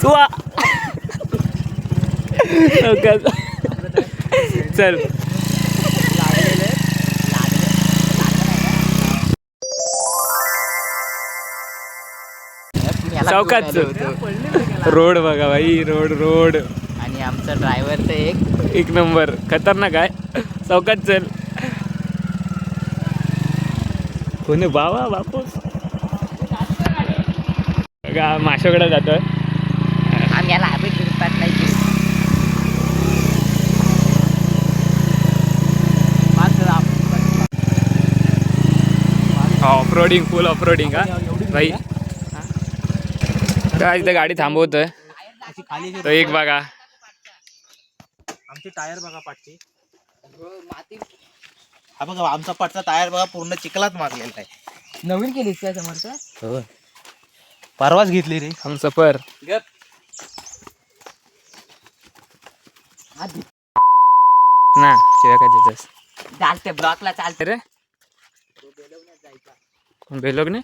वा चल चौकात रोड बघा भाई, रोड रोड. आणि आमचा ड्रायव्हर तर एक नंबर खतरनाक आहे. चौकात चल. कोणी बाबा बापूस बघा माशाकडे जातोय. आम्ही याला हॅबिट फिरतात नाही. ऑफरोडिंग, फुल ऑफरोडिंग हा भाई. काय इथे गाडी थांबवतोय तो एक बघा. आमचे टायर बघा पाठचे. हा बघा आमचा पाठचा टायर बघा पूर्ण चिखलात मारलेला आहे. नवीन केलीस काय समर्थ? हो परवाच घेतली रे. हम सफर ना शिव्या काय देतोस? चालते ब्लॉकला चालते रे बेलोग ने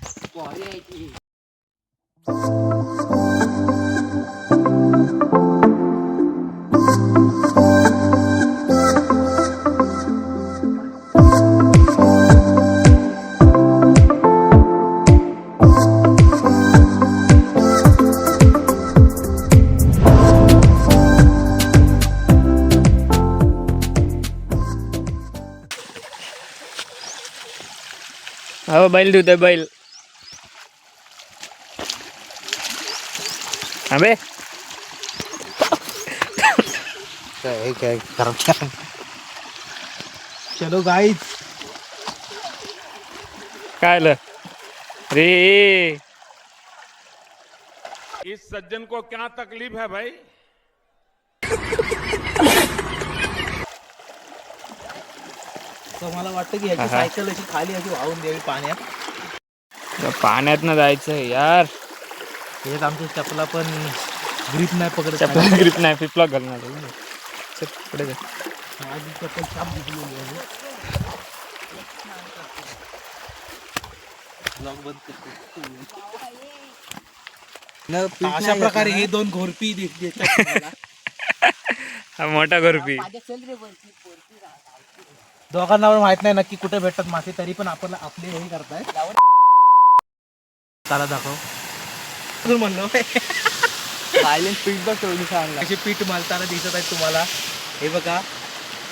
हो बैल धुतोय बैल. अबे चलो गाईज. काय आलं रे? इस सज्जन को क्या तकलीफ है भाई? तर मला वाटतं की ह्याची सायकल अशी खाली अशी वाहून द्यावी पाण्यात. पाण्यात ना जायचं यार. त्याच्यात आमच्या चपला पण ग्रीप नाही पकडत. चपला ग्रिप नाही, फ्लिपलॉक घालणार. चल पुढे जा. माझी चप्पल छाप दिसलेली आहे. ब्लॉग बंद करतो. अशा प्रकारे हे दोन घोरपी देतात. हा मोठा गरुपी. दोघांना पण माहित नाही नक्की कुठे भेटतात मासे, तरी पण आपण आपले हे करताय. त्याला दाखव म्हणलो सायलेंट पीठ बघ तेवढी सांगला. असे पीठ मालताना दिसत आहे तुम्हाला. हे बघा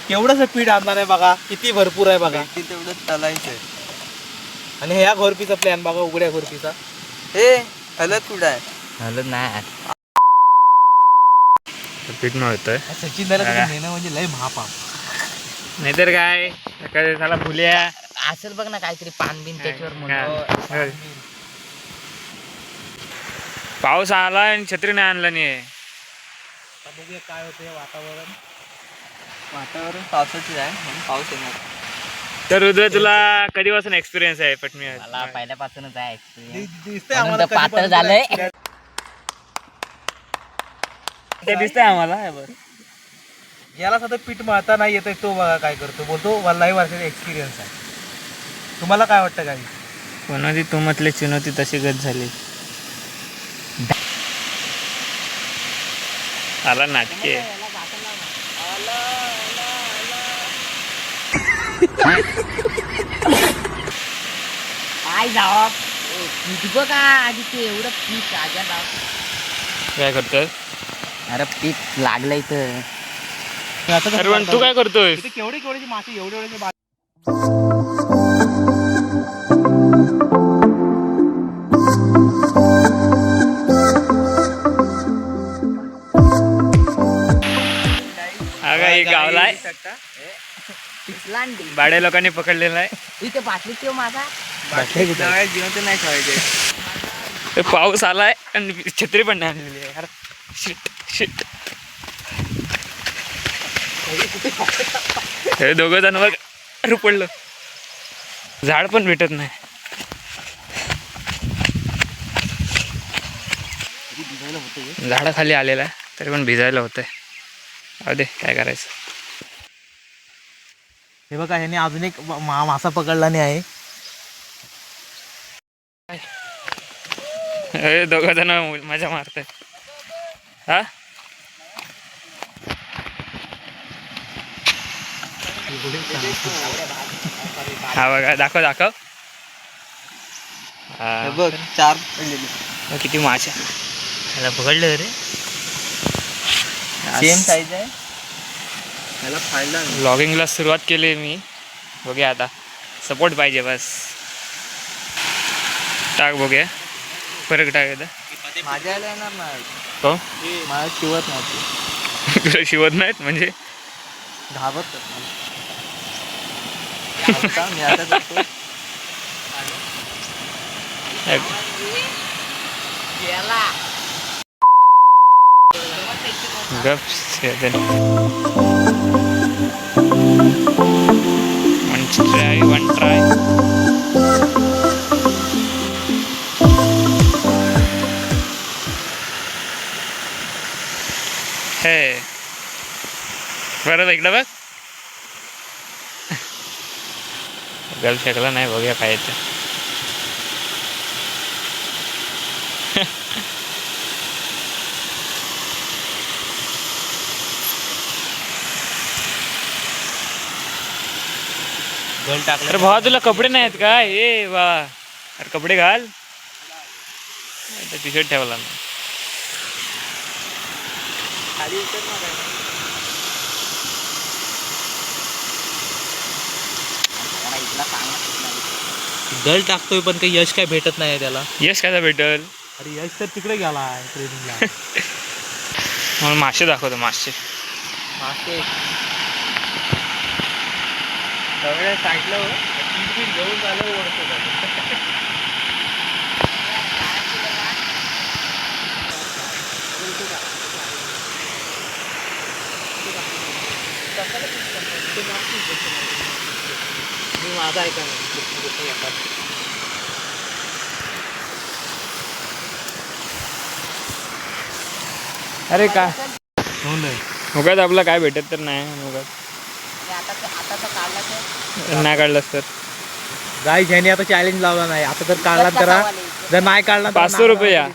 केवढंच पीठ आणणार आहे बघा, किती भरपूर आहे बघा. तेवढं चालायचं. आणि ह्या घोरपीचा प्लॅन बघा, उघड्या घोरपीचा. हे हलत कुठं आहे? हलत नाही. पीठ मिळतोय सचिन दादा नेणं म्हणजे लय महापाप. नाहीतर काय झाला फुल्या असेल बघ ना काहीतरी पानबिन त्याच्यावर म्हणून. पाऊस आला आणि छत्री नाही आणला नाही. बघूया काय होतं वातावरण. वातावरण पावसाचं आहे म्हणून पाऊस येणार. तर रुद्र तुला कधीपासून एक्सपिरियन्स आहे पटमी? मला पहिल्यापासूनच आहे एक्सपिरियन्स. दिसतंय आम्हाला पातळ झालंय. ते दिसतंय आम्हाला. याला सध्या पीठ मळता नाही येत, तो बघा काय करतो. बोलतो मला वर्षाचा एक्सपिरियन्स आहे. तुम्हाला काय वाटतं काही? कोणाची तू म्हटले चुनवती तशी गत झाली. आला नाटके. काय जाव पीठ बघा आधी ते एवढं पीठ आज्या लाव. काय करतोय? अरे पीठ लागलंय तर. अरे पण तू काय करतोय? केवढे केवढे मासे एवढे एक गावलाय बाड्या लोकांनी पकडलेला आहे. इथे बाटली ठेव माझा. जिवंत नाही ठेवायचे. पाऊस आलाय आणि छत्री पण नाही आणलेली आहे यार. Shit shit. हे दोघं जण बघ पडलं. झाड पण भेटत नाही. झाडाखाली आलेला आहे तरी पण भिजायला होतंय. अहो दे काय करायचं. हे बघा ह्याने अजून एक मासा पकडला नाही आहे. दोघं जण मजा मारतात. हा हा बघा दाखव दाखव. हा. बघ 4 मग किती मासे त्याला पकडलं रे. सेम साईज आहे. त्याला फायदा ब्लॉगिंगला सुरुवात केली मी. बघूया आता सपोर्ट पाहिजे बस. टाक बघूया फरक टाक येतं. माझ्या यायला येणार नाही. हो मला शिवत नाही. तुला शिवत नाहीत म्हणजे घाबरतात मला. मी आता करतो. वन ट्राय हे परत इकडं बघ. गल फेकला नाही. बघूया काय येतं. गल टाकलं. अरे भावा तुला कपडे नाही आहेत का. ए वा अरे कपडे घाल. टी शर्ट ठेवला ना. खाली उतर ना काय. गल टाकतोय पण काही यश काय भेटत नाही त्याला. यश काय भेटल. अरे यश तर तिकडे गेला ट्रेनिंगला. मला मासे दाखवतो. मासे मासे सगळ्या साईडला घेऊन झालं ओढतो. मी माझा ऐका अरे काय हो नाही. मुगात आपला काय भेटत तर नाही. मुगात नाही काढलास तर गाईज ह्याने आता चॅलेंज लावला नाही. आता जर काढला तर जर नाही काढला तर 500 रुपये या.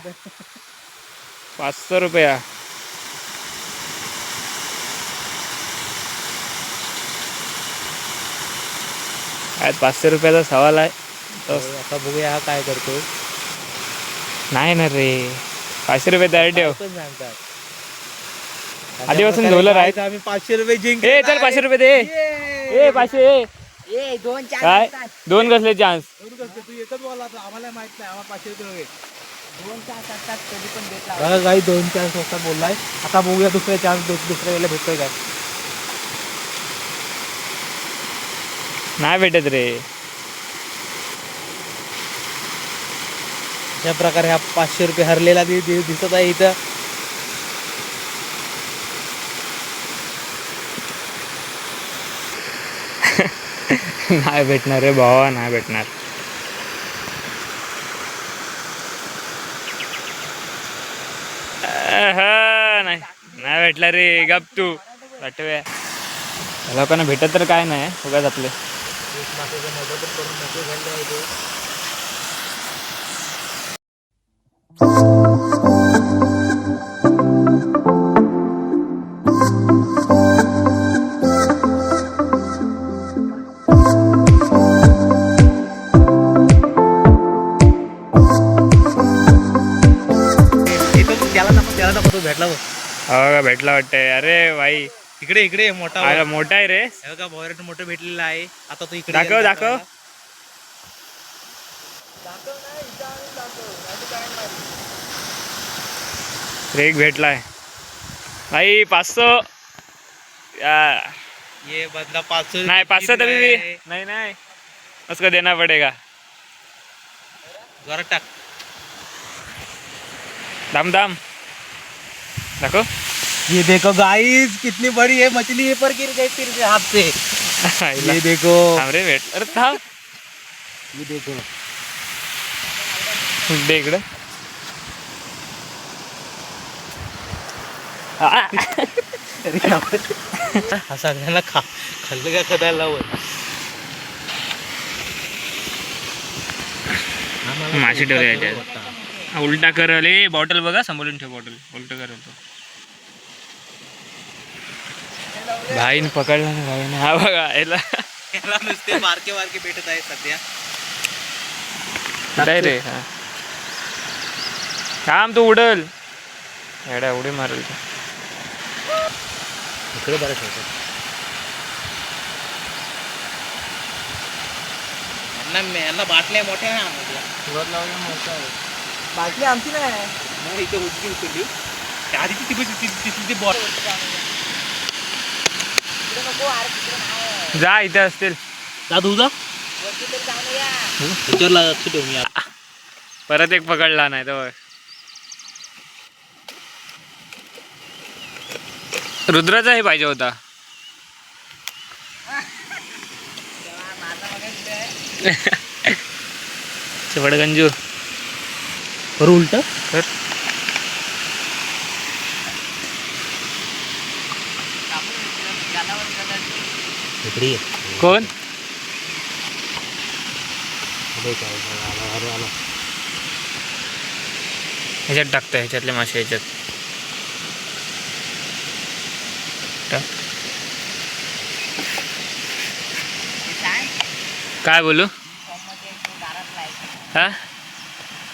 500 रुपये या. आज 500 रुपयाचा सवाल आहे. आता बघूया हा काय करतो. नाही ना रे 500 रुपये तयार ठेव. पण सांगतात. आधीपासून झोलर आहेत. आम्ही 500 रुपये जिंक. ए चल 500 रुपये दे. ए 500 ए ए 2 4 काय 2 कसले चान्स. तू एकच बोला आम्हाला माहित नाही. आम्हाला 500 रुपये हवे. 2 4 असतात कधी पण भेट लावा. गाई 2 चान्स वाजता बोललाय. आता बघूया दुसरे चान्स दुसऱ्या वेळेला भेटतोय काय. नाही भेटत रे. अशा प्रकारे हा 500 रुपये हरलेला दिसत आहे इथं. नाही भेटणार रे भावा. नाही भेटणार. नाही नाही भेटला रे. गप तू वाटव्या. लोकांना भेटत तर काय नाही. उगाच आपले त्याला नको तो भेटला बघ. हो भेटला वाटतंय. अरे भाई इकडे इकडे मोठा अरे मोठा आहे रे. हे बघा भोयरट मोठं भेटलेलं आहे. आता तो इकडे दाखव दाखव. एक भेटलाय भाई 500. ये बदला 500 नहीं 500 तभी भी नहीं नहीं उसको देना पड़ेगा. जरा टाक. दाम दाम देखो. ये देखो गाइस कितनी बड़ी है मछली. ये पर गिर गई तेरे हाथ से. ये देखो. हमरे भेट. अरे था ये देखो. दे इकडे. हा सगळ्यांना खाल्लं का कदायला लावत. माशी ठेवले याच्यात. उलटा करल. ए बॉटल बघा सांभाळून ठेव. बॉटल उलट करल तो. भाईन पकडला ना भाईने. हा बघा याला याला नुसते बारके बारके भेटत आहे सध्या. काय रे. हा थांब तू उडल. एवढ्या उडी मारल तू. इकडे बरं ठेवतो. यांना बाटल्या मोठ्या नाही आणल्या. बाटली आमची नाही इथे उचलली आधी ती बॉल जा इथे असतील. जा तुझा परत एक पकडला नाही तो. रुद्राचाही पाहिजे होता. चवडगंजू करू उलट कर. कोण ह्याच्यात टाकतं. ह्याच्यातले मासे ह्याच्यात टाक. काय बोलू. हा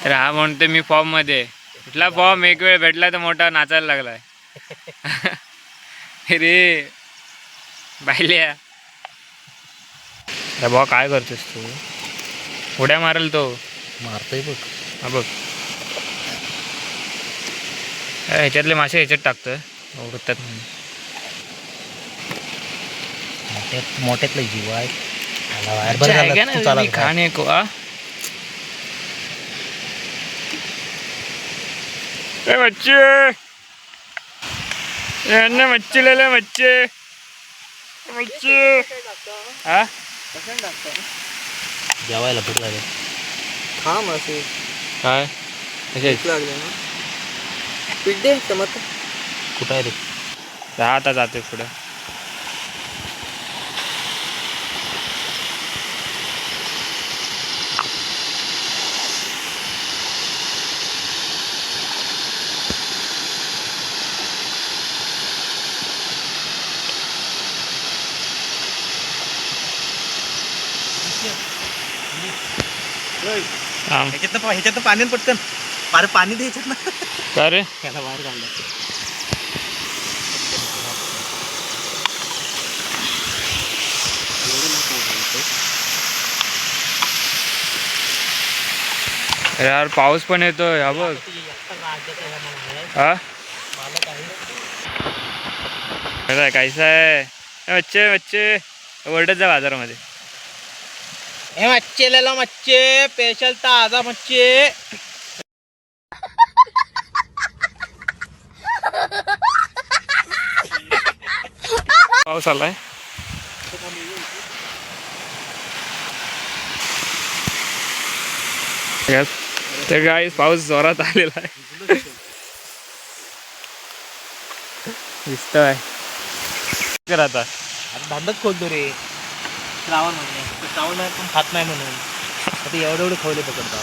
तर हा म्हणते मी फॉर्म मध्ये. कुठला फॉर्म. एक वेळ भेटला तर मोठा नाचायला लागलाय. रे बायल्या. अरे भाऊ काय करतोस तू. उड्या मारल तो. मारतोय बघ. हा बघ ह्याच्यातले मासे ह्याच्यात टाकतं. उडतात म्हणून. मोठ्यातलं जीव आहे. खाणे को आ बच्चे मच्छी ले ले बच्चे मच्छी. हा जेवायला भूक लागेल. थांब असे काय लागले ना. पीठ दे टमाटर. कुठं आहे रे. आता जाते पुढं. ह्याच्यात पाण्यात पटकन पाणी दे ह्याच्यात ना. का रे त्याला बाहेर काढलं. यार पाऊस पण येतोय. हा बघ. हा कैसा आहे. बच्चे बच्चे ओरडत जा बाजारामध्ये. हे मच्छी लेला मच्छी स्पेशल ताजा मच्छी. पाऊस आलाय. तर गाईस पाऊस जोरात आलेला आहे. दिसतोय. कर आता धंदाच खोलतो रे. श्रावण महिने श्रावण महिन्यात पण खात नाही म्हणून आता एवढे खवले पकडतो.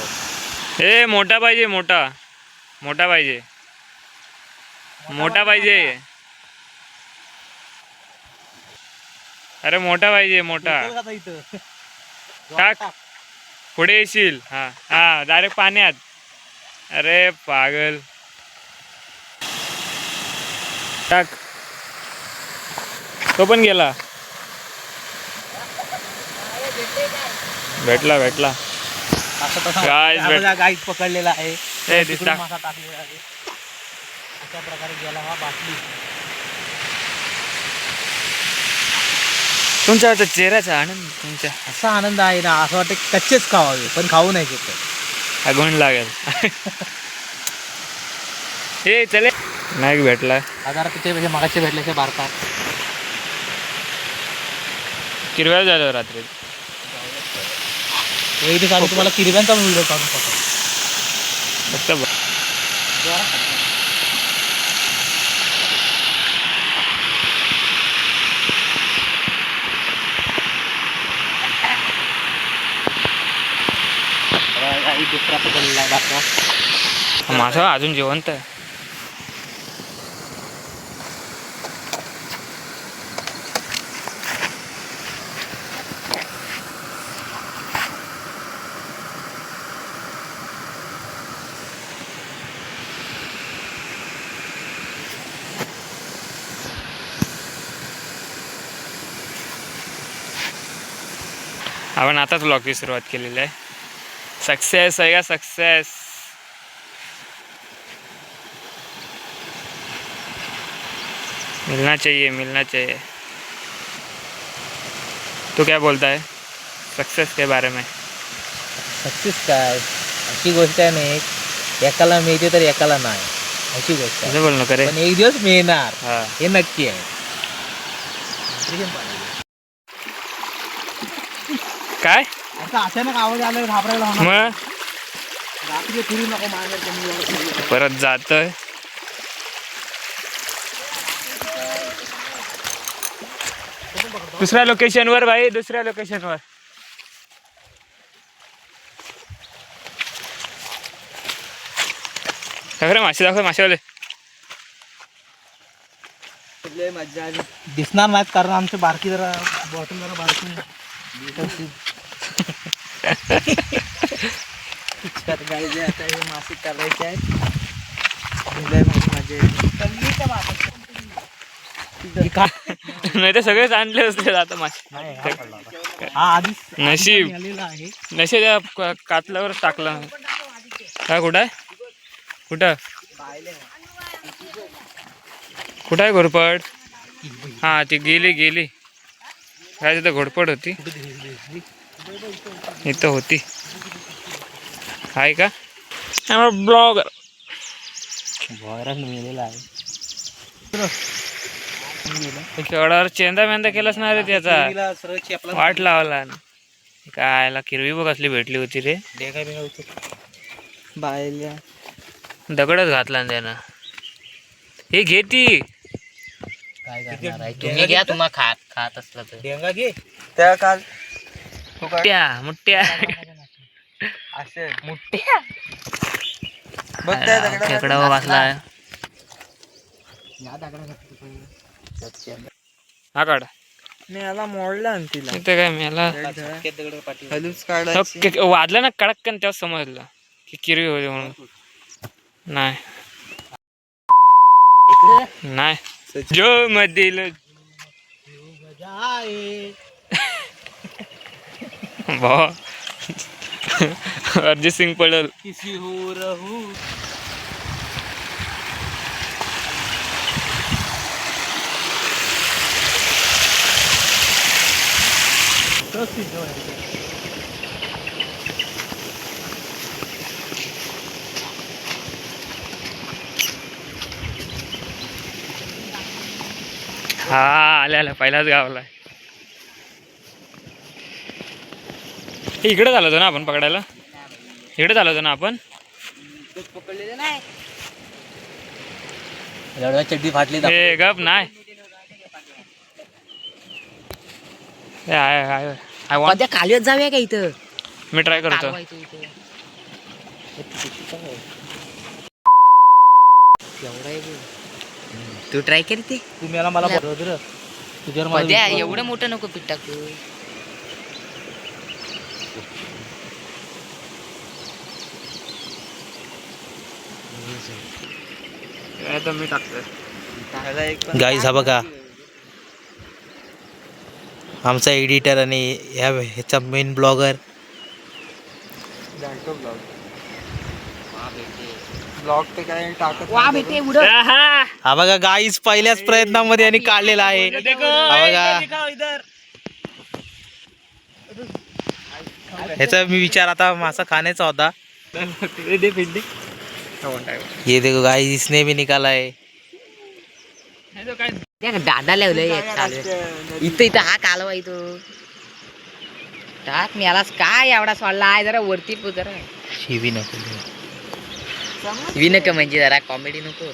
हे मोठा पाहिजे. मोठा मोठा पाहिजे. मोठा पाहिजे. अरे मोठा पाहिजे. मोठा टाक. पुढे येशील. हा हा डायरेक्ट पाण्यात. अरे पागल. टाक. तो पण गेला. भेटला भेटला. गाईच पकडलेला आहे. हे दिसता. मासा टाकलेला आहे. अशा प्रकारे गेला हा बाटली. तुमच्या आता चेहऱ्याचा आनंद. तुमच्या असा आनंद आहे ना. असं वाटतं कच्चेच खावावे पण खाऊ नाही शकत. आगमन लागेल. हे चले नाही भेटला. हजार तिथे मागाचे भेटल्याचे भारतात किरव्या झालं रात्री. इथे चालू तुम्हाला किरव्यांचा व्हिडिओ काढून टाकतो. फक्त दुसरा पकडलेला दाखवा. माझा अजून जिवंत आहे. आपण आताच ब्लॉगची सुरुवात केलेली आहे. सक्सेस आहे का सक्सेस. मिलना चाहिए मिलना चाहिए. तू क्या बोलता है सक्सेस के बारे में. सक्सेस काय अशी गोष्ट आहे ना, एकाला मिळते तर एकाला नाही अशी गोष्ट आहे. असं बोल नको रे. पण एक दिवस मिळणार हा हे नक्की आहे. काय आता अचानक आवाज आला घाबरायला होणार. मग रात्री फिरू नको मागे कमी परत जातोय. दुसऱ्या लोकेशनवर भाई, दुसऱ्या लोकेशनवर. खरं मासे दाखव, मासेवाले मजा दिसणार नाहीत कारण आमची बारकी जरा बॉटल जरा बारकी आता हे मासे करायचे आहेत. नाही तर सगळेच आणले असते आता मासे. हा आधीच नशीब आलेला आहे. नशीब कातल्यावर टाकला. काय कुठं आहे, कुठं कुठं आहे घोरपड. हा ती गेली गेली. काय तिथं घोरपड होती, इथं होती. आहे का ब्लॉगर मिळालेला आहे. केवढ्यावर चेंदा मेंदा केलाच ना रे त्याचा. वाट लावला काय किरवी बघ असली भेटली होती रे. बायल्या दगडच घातला ना त्यानं. हे घे ती काय करणार आहे तुम्ही, घ्या तुम्हाला खात असलं तर. डेंगा घे त्या काल मुठ्या असे मोठ्या खेकडा वाचला. हा काढ याला मोडला आणि तिला इथं काय मेला हलूच काढायची. वाजलं ना कडक्कन तेव्हा समजलं की किरवी होते म्हणून. नाही नाही जो मधील भाऊ अरिजित सिंग पडल. किसी हो रहू हा आल्या पहिलाच गावला. इकडे झालो होतो ना आपण पकडायला. इकडे झालो होतो ना आपण. पकडलेलं नाही. चड्डी फाटली. हे गप नाही. I want. त्या कालव्यात जाऊया का इथं. मी ट्राय करतो. चालवायचं इथं. एवढं आहे बघ. तू ट्राय करते तुम्ही याला मला बरोबर तुझ्यावर मला द्या. विश्वास- एवढं मोठं नको पीठ टाकू. मी टाकतोय. गाईज हा बघा आमचा एडिटर आणि ह्याचा मेन ब्लॉगर. वा बेटे उडव. हा बघा गाईज पहिल्याच प्रयत्नामध्ये यांनी काढलेला आहे. हा बघा ह्याचा मी विचार आता मासा खाण्याचा होता. ये देखो गाइस इसने भी निकाला है. दादा लावलंय इथं इथं हा कालवा इथं टाक. मी यालाच काय एवढा सोडला आहे. जरा वरती जरा शिवी नको. विनक म्हणजे जरा कॉमेडी नको.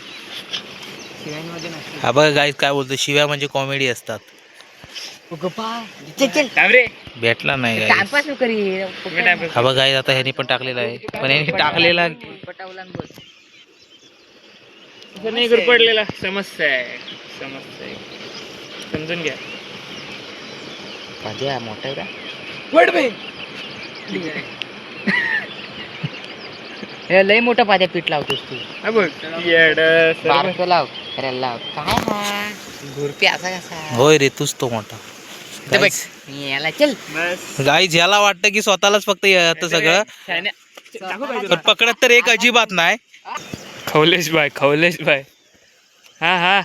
हा बघा गाईस काय बोलतो, शिव्या म्हणजे कॉमेडी असतात. भेटला नाही guys. टाइमपास नको करी. हा बघा गाईस आता ह्यानी पण टाकलेला आहे. पण ह्यानी टाकलेला पटावला न बोल. नाही गुरपडलेला. समस्या आहे, समस्या आहे. समजून घ्या. पाद्या मोठा का हे लय मोठा पाद्या पीठ लावतोस तू. हा बघ येडं सर्व. बारकं लाव. अरे लाव काय हा घुरपी असा कसा. होय रे तूच तो मोठा. Guys, मी याला चल गाईज याला वाटतं की स्वतःलाच फक्त येतं सगळं पण पकडत तर एक अजिबात नाही. खवलेश बाय हा हा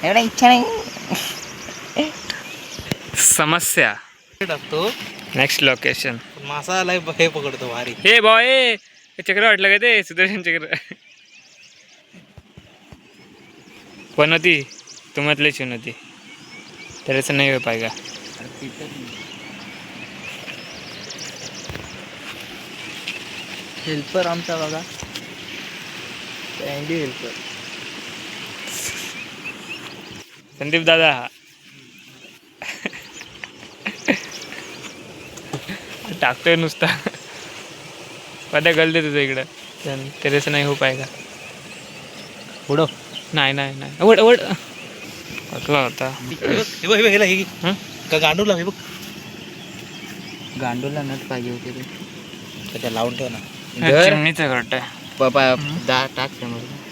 एवढा इच्छा नाही. समस्या. टाकतो नेक्स्ट लोकेशन. पण मासा आलाय हे पकडतो भारी. हे बॉय चक्र वाटलं का ते सुदर्शन चक्र. पनोती तुमतले चुनती तेरेच नाही हो पाएगा. हेल्पर आमचा बघा अँडी हेल्पर. संदीप दादा टाकतोय नुसता. पद्या गलते तुझं इकडं तेरेच नाही हो पाएगा. पुढं नाही आवड कसला होता. हे बघ हे हे हं? का गांडूला हे बघ गांडूला नट पाहिजे होते ते. त्याच्या लावून ठेव ना. चिमणीचं घरट आहे. बाबा टाक त्यामध्ये.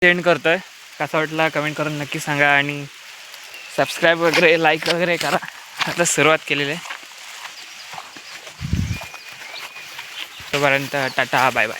सेंड करतोय. कसा वाटला कमेंट करून नक्की सांगा आणि सबस्क्राईब वगैरे लाईक वगैरे करा. आता सुरुवात केलेली आहे. तोपर्यंत टाटा बाय बाय.